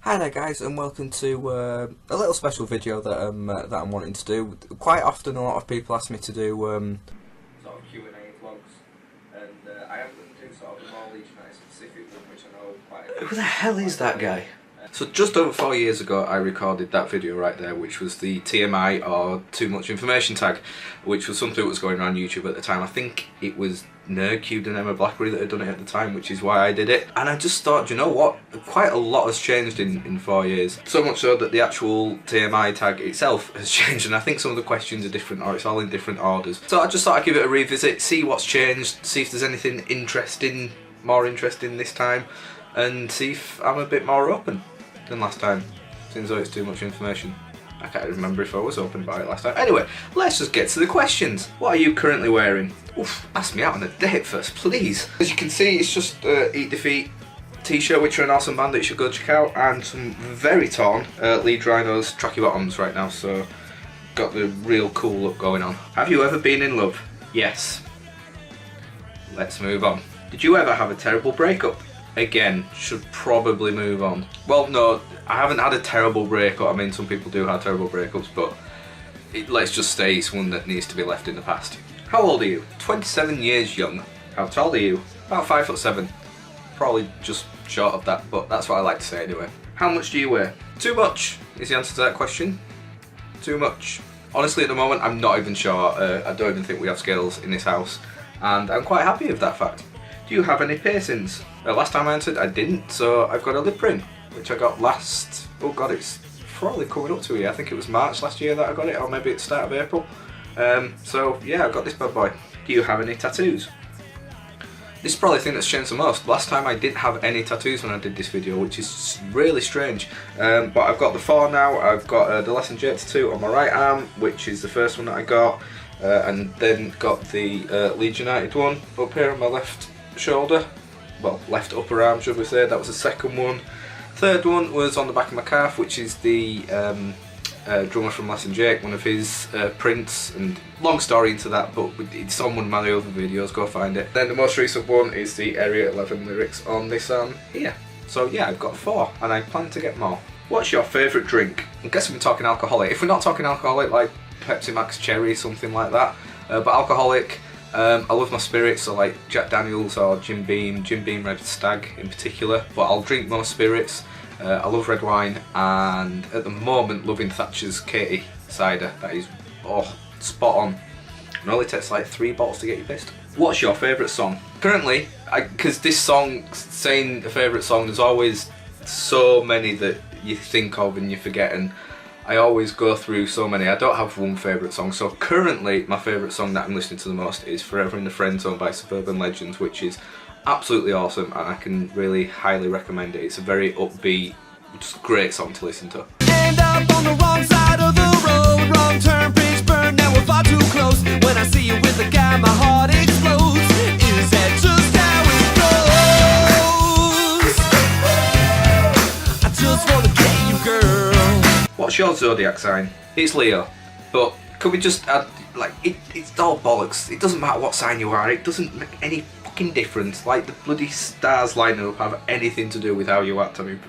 Hi there guys, and welcome to a little special video that I'm wanting to do. Quite often a lot of people ask me to do sort of Q&A vlogs, and I am going to do sort of a more Legionite specific one, which I know quite a... Who the hell is that guy? So just over 4 years ago I recorded that video right there, which was the TMI or Too Much Information tag, which was something that was going around YouTube at the time. I think it was Nerdcube and Emma Blackberry that had done it at the time, which is why I did it. And I just thought, you know what, quite a lot has changed in 4 years. So much so that the actual TMI tag itself has changed, and I think some of the questions are different, or it's all in different orders. So I just thought I'd give it a revisit, see what's changed, see if there's anything interesting, more interesting this time, and see if I'm a bit more open than last time. Seems though it's too much information. I can't remember if I was open about it last time. Anyway, let's just get to the questions. What are you currently wearing? Oof, ask me out on a date first, please. As you can see, it's just Eat Defeat t-shirt, which are an awesome band that you should go check out, and some very torn Lead Rhinos tracky bottoms right now, so got the real cool look going on. Have you ever been in love? Yes. Let's move on. Did you ever have a terrible breakup? Again, should probably move on. Well, no, I haven't had a terrible breakup. I mean, some people do have terrible breakups, but let's just say it's one that needs to be left in the past. How old are you? 27 years young. How tall are you? About 5'7". Probably just short of that, but that's what I like to say anyway. How much do you weigh? Too much is the answer to that question. Too much. Honestly, at the moment, I'm not even sure. I don't even think we have scales in this house, and I'm quite happy with that fact. Do you have any piercings? Last time I answered, I didn't, so I've got a lip ring, which I got last, oh god, it's probably coming up to a year. I think it was March last year that I got it, or maybe it's the start of April. So yeah, I've got this bad boy. Do you have any tattoos? This is probably the thing that's changed the most. Last time I didn't have any tattoos when I did this video, which is really strange. But I've got the 4 now. I've got the Lesson J tattoo on my right arm, which is the first one that I got, and then got the Leeds United one up here on my left shoulder, well, left upper arm should we say. That was the second one. Third one was on the back of my calf, which is the drummer from Lesson Jake, one of his prints, and long story into that, but it's on one of my other videos, go find it. Then the most recent one is the Area 11 lyrics on this arm here. So yeah, I've got 4 and I plan to get more. What's your favourite drink? I guess we're talking alcoholic. If we're not talking alcoholic, like Pepsi Max Cherry, something like that, but alcoholic, I love my spirits, so like Jack Daniels or Jim Beam Red Stag in particular, but I'll drink most spirits. I love red wine, and at the moment loving Thatcher's Katie cider. That is, oh, spot on. It only takes like 3 bottles to get you pissed. What's your favourite song? Currently, because this song, saying a favourite song, there's always so many that you think of and you forget, and I always go through so many. I don't have one favourite song, so currently my favourite song that I'm listening to the most is Forever in the Friend Zone by Suburban Legends, which is absolutely awesome, and I can really highly recommend it. It's a very upbeat, just great song to listen to. End up on the wrong side of the road, wrong turn, bridge burn, now we're far too close. When I see you with a guy, my heart explodes. Is that just how it goes? I just wanna get you, girl. What's your zodiac sign? It's Leo, but could we just add, like, it's all bollocks. It doesn't matter what sign you are, it doesn't make any fucking difference. Like, the bloody stars lining up have anything to do with how you act. I mean,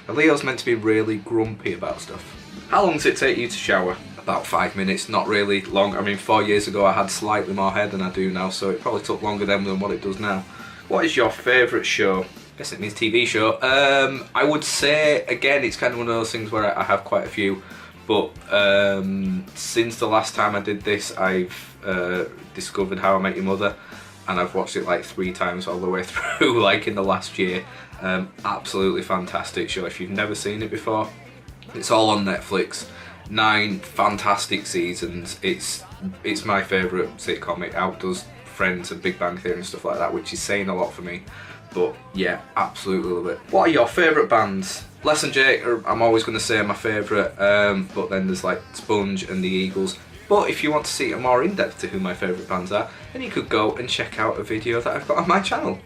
Leo's meant to be really grumpy about stuff. How long does it take you to shower? About 5 minutes, not really long. I mean, 4 years ago I had slightly more hair than I do now, so it probably took longer then than what it does now. What is your favourite show? I guess it means TV show. I would say, again, it's kind of one of those things where I have quite a few, but since the last time I did this, I've discovered How I Met Your Mother, and I've watched it like 3 times all the way through, like in the last year. Absolutely fantastic show. If you've never seen it before, it's all on Netflix. 9 fantastic seasons. It's my favourite sitcom. It outdoes Friends and Big Bang Theory and stuff like that, which is saying a lot for me. But yeah, absolutely love it. What are your favourite bands? Les and Jake I'm always going to say my favourite, but then there's like Sponge and the Eagles. But if you want to see a more in-depth to who my favourite bands are, then you could go and check out a video that I've got on my channel.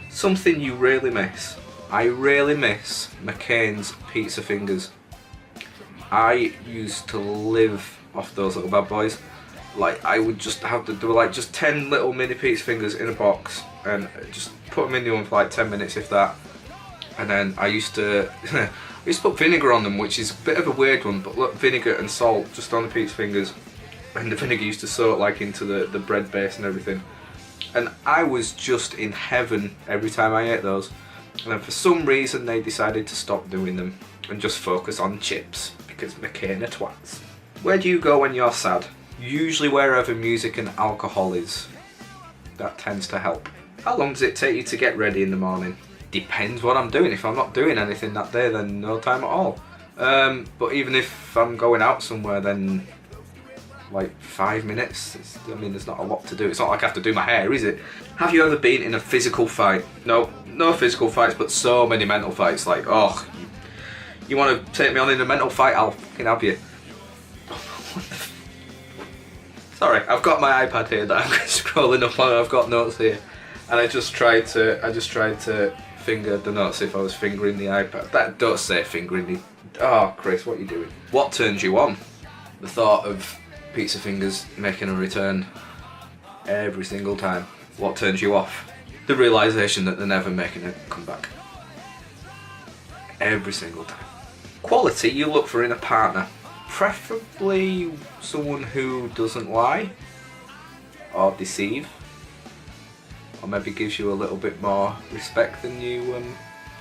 Something you really miss. I really miss McCain's pizza fingers. I used to live off those little bad boys. Like, I would just have to do like just 10 little mini pizza fingers in a box and just put them in the oven for like 10 minutes, if that. And then I used to put vinegar on them, which is a bit of a weird one, but look, vinegar and salt just on the pizza fingers. And the vinegar used to soak like into the bread base and everything. And I was just in heaven every time I ate those. And then for some reason they decided to stop doing them and just focus on chips, because McCain are twats. Where do you go when you're sad? Usually wherever music and alcohol is. That tends to help. How long does it take you to get ready in the morning? Depends what I'm doing. If I'm not doing anything that day, then no time at all. But even if I'm going out somewhere, then like 5 minutes. I mean, there's not a lot to do. It's not like I have to do my hair, is it? Have you ever been in a physical fight? No physical fights, but so many mental fights. Like, oh, you want to take me on in a mental fight? I'll fucking have you. Sorry, I've got my iPad here that I'm scrolling up on. I've got notes here, and I just tried to finger the notes if I was fingering the iPad. Don't say fingering the. Oh, Chris, what are you doing? What turns you on? The thought of pizza fingers making a return every single time. What turns you off? The realisation that they're never making a comeback. Every single time. Quality you look for in a partner. Preferably someone who doesn't lie or deceive, or maybe gives you a little bit more respect than you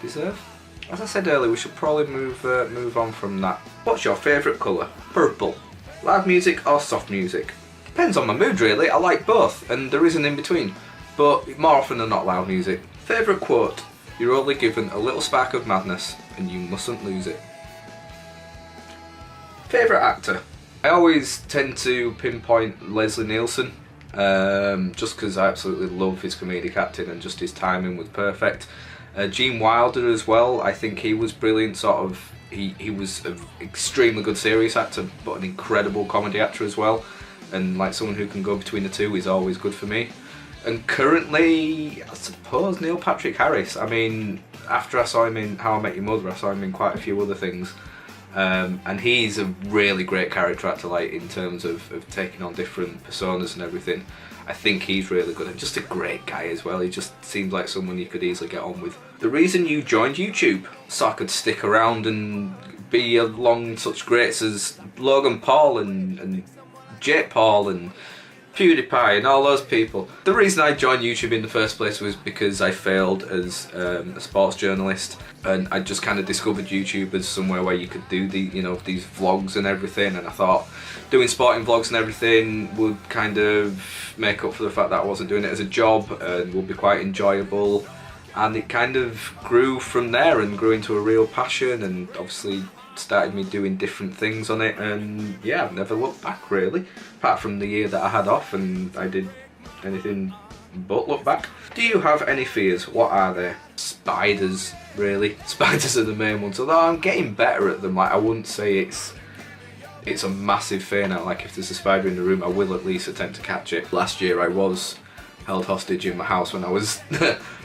deserve. As I said earlier, we should probably move on from that. What's your favourite colour? Purple. Loud music or soft music? Depends on my mood really. I like both, and there is an in between, but more often than not loud music. Favourite quote? You're only given a little spark of madness and you mustn't lose it. Favourite actor? I always tend to pinpoint Leslie Nielsen, just because I absolutely love his comedic acting and just his timing was perfect. Gene Wilder as well, I think he was brilliant. He was an extremely good serious actor, but an incredible comedy actor as well. And like someone who can go between the two is always good for me. And currently, I suppose Neil Patrick Harris. I mean, after I saw him in How I Met Your Mother, I saw him in quite a few other things. And he's a really great character actor, like in terms of taking on different personas and everything. I think he's really good and just a great guy as well. He just seems like someone you could easily get on with. The reason you joined YouTube, so I could stick around and be along such greats as Logan Paul and Jake Paul and PewDiePie and all those people. The reason I joined YouTube in the first place was because I failed as a sports journalist, and I just kind of discovered YouTube as somewhere where you could do these vlogs and everything, and I thought doing sporting vlogs and everything would kind of make up for the fact that I wasn't doing it as a job and would be quite enjoyable, and it kind of grew from there and grew into a real passion, and obviously started me doing different things on it, and yeah, I've never looked back really, apart from the year that I had off and I did anything but look back. Do you have any fears? What are they? Spiders, really. Spiders are the main ones, although I'm getting better at them. Like, I wouldn't say it's a massive fear now. Like, if there's a spider in the room, I will at least attempt to catch it. Last year I was held hostage in my house when I was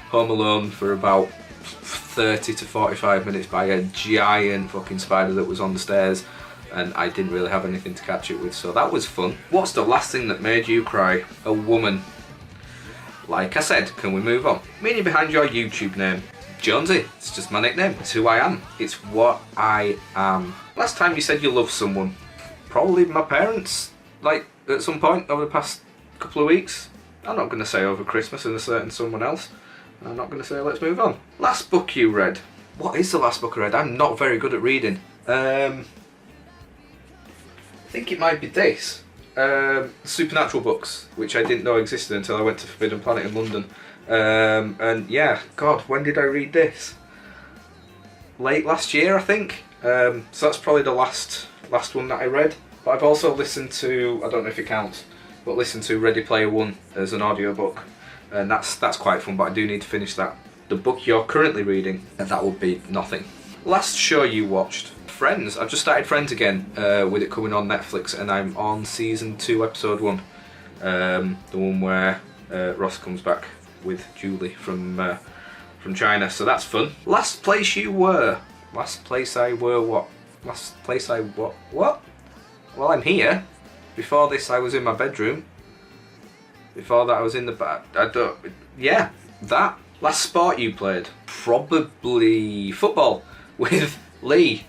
home alone for about 30 to 45 minutes by a giant fucking spider that was on the stairs, and I didn't really have anything to catch it with, so that was fun. What's the last thing that made you cry? A woman. Like I said, can we move on? Meaning behind your YouTube name? Jonesy. It's just my nickname. It's who I am. It's what I am. Last time you said you loved someone? Probably my parents, like at some point over the past couple of weeks. I'm not going to say over Christmas and a certain someone else. I'm not going to say let's move on. Last book you read? What is the last book I read? I'm not very good at reading. I think it might be this. Supernatural books, which I didn't know existed until I went to Forbidden Planet in London. And yeah, God, when did I read this? Late last year, I think. So that's probably the last one that I read. But I've also listened to, I don't know if it counts, but listened to Ready Player One as an audiobook. And that's quite fun, but I do need to finish that. The book you're currently reading, that would be nothing. Last show you watched? Friends. I've just started Friends again, with it coming on Netflix, and I'm on season 2, episode 1. The one where Ross comes back with Julie from China, so that's fun. Last place you were? Last place I were what? Last place I what? What? Well, I'm here. Before this, I was in my bedroom. Before that, I was in the bath. Yeah, that. Last sport you played? Probably football with Lee.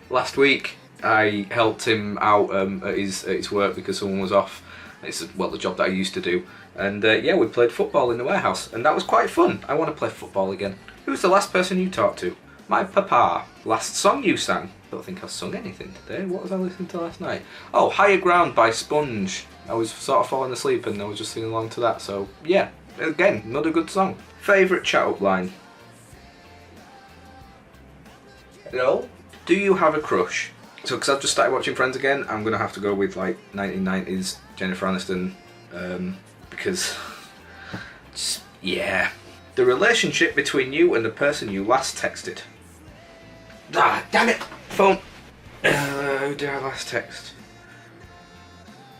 Last week I helped him out at his work because someone was off. It's well the job that I used to do, and yeah, we played football in the warehouse, and that was quite fun. I want to play football again. Who's the last person you talked to? My papa. Last song you sang? Don't think I sung anything today. What was I listening to last night? Oh, Higher Ground by Sponge. I was sort of falling asleep and I was just singing along to that. So yeah, again, another good song. Favourite chat up line? Hello? Do you have a crush? So, because I've just started watching Friends again, I'm going to have to go with like 1990s Jennifer Aniston, because, just, yeah. The relationship between you and the person you last texted. Ah, damn it! Phone. Who did I last text?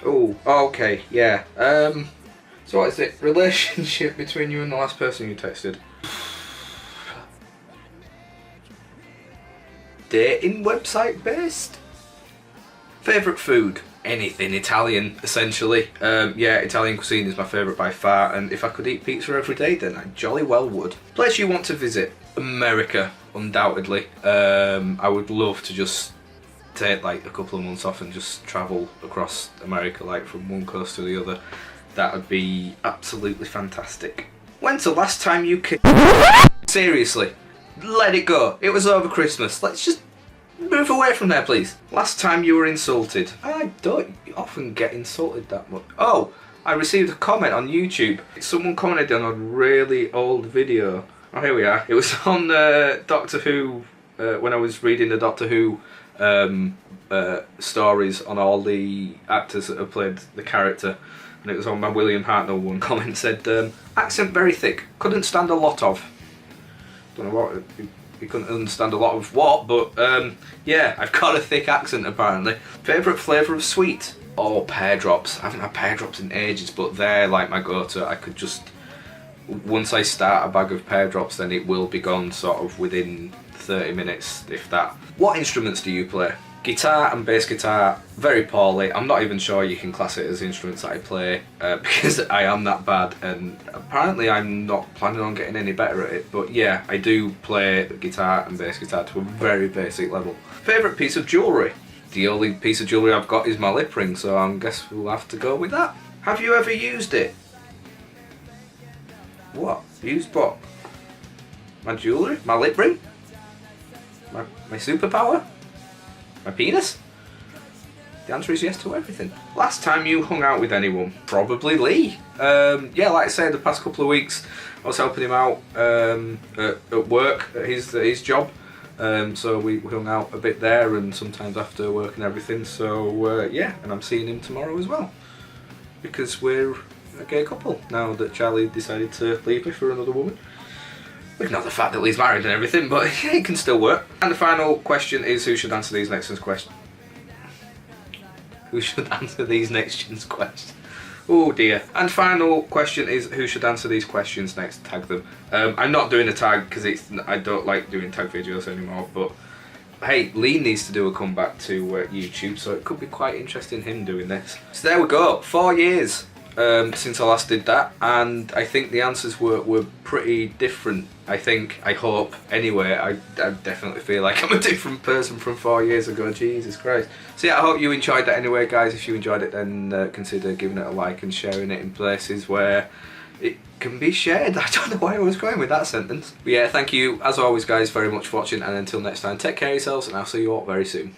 Oh, okay, yeah. So what is it? Relationship between you and the last person you texted. Dating website based? Favourite food? Anything Italian, essentially. Yeah, Italian cuisine is my favourite by far, and if I could eat pizza every day, then I jolly well would. Place you want to visit? America, undoubtedly. I would love to just take like a couple of months off and just travel across America, like from one coast to the other. That would be absolutely fantastic. When's the last time you Seriously, let it go. It was over Christmas. Let's just move away from there, please. Last time you were insulted? I don't often get insulted that much. Oh, I received a comment on YouTube. Someone commented on a really old video. Oh, here we are. It was on Doctor Who, when I was reading the Doctor Who stories on all the actors that have played the character. And it was on my William Hartnell one. Comment said, accent very thick, couldn't stand a lot of. Don't know what, he couldn't understand a lot of what, but yeah, I've got a thick accent apparently. Favourite flavour of sweet? Oh, pear drops. I haven't had pear drops in ages, but they're like my go-to. I could just, once I start a bag of pear drops, then it will be gone sort of within 30 minutes, if that. What instruments do you play? Guitar and bass guitar, very poorly. I'm not even sure you can class it as instruments that I play because I am that bad, and apparently I'm not planning on getting any better at it. But yeah, I do play the guitar and bass guitar to a very basic level. Favourite piece of jewellery? The only piece of jewellery I've got is my lip ring, so I guess we'll have to go with that. Have you ever used it? What? Used what? My jewellery? My lip ring? My superpower? My penis? The answer is yes to everything. Last time you hung out with anyone? Probably Lee. Yeah, like I said, the past couple of weeks I was helping him out at work, at his job. So we hung out a bit there and sometimes after work and everything. So yeah, and I'm seeing him tomorrow as well. Because we're a gay couple now that Charlie decided to leave me for another woman. Ignore the fact that Lee's married and everything, but yeah, it can still work. And the final question is, who should answer these next questions? Who should answer these next questions? Oh dear. And final question is, who should answer these questions next? Tag them. I'm not doing a tag because I don't like doing tag videos anymore, but hey, Lee needs to do a comeback to YouTube, so it could be quite interesting him doing this. So there we go, 4 years since I last did that, and I think the answers were pretty different. I hope. Anyway, I definitely feel like I'm a different person from 4 years ago, Jesus Christ. So yeah, I hope you enjoyed that anyway, guys. If you enjoyed it, then consider giving it a like and sharing it in places where it can be shared. I don't know why I was going with that sentence. But yeah, thank you, as always, guys, very much for watching, and until next time, take care of yourselves, and I'll see you all very soon.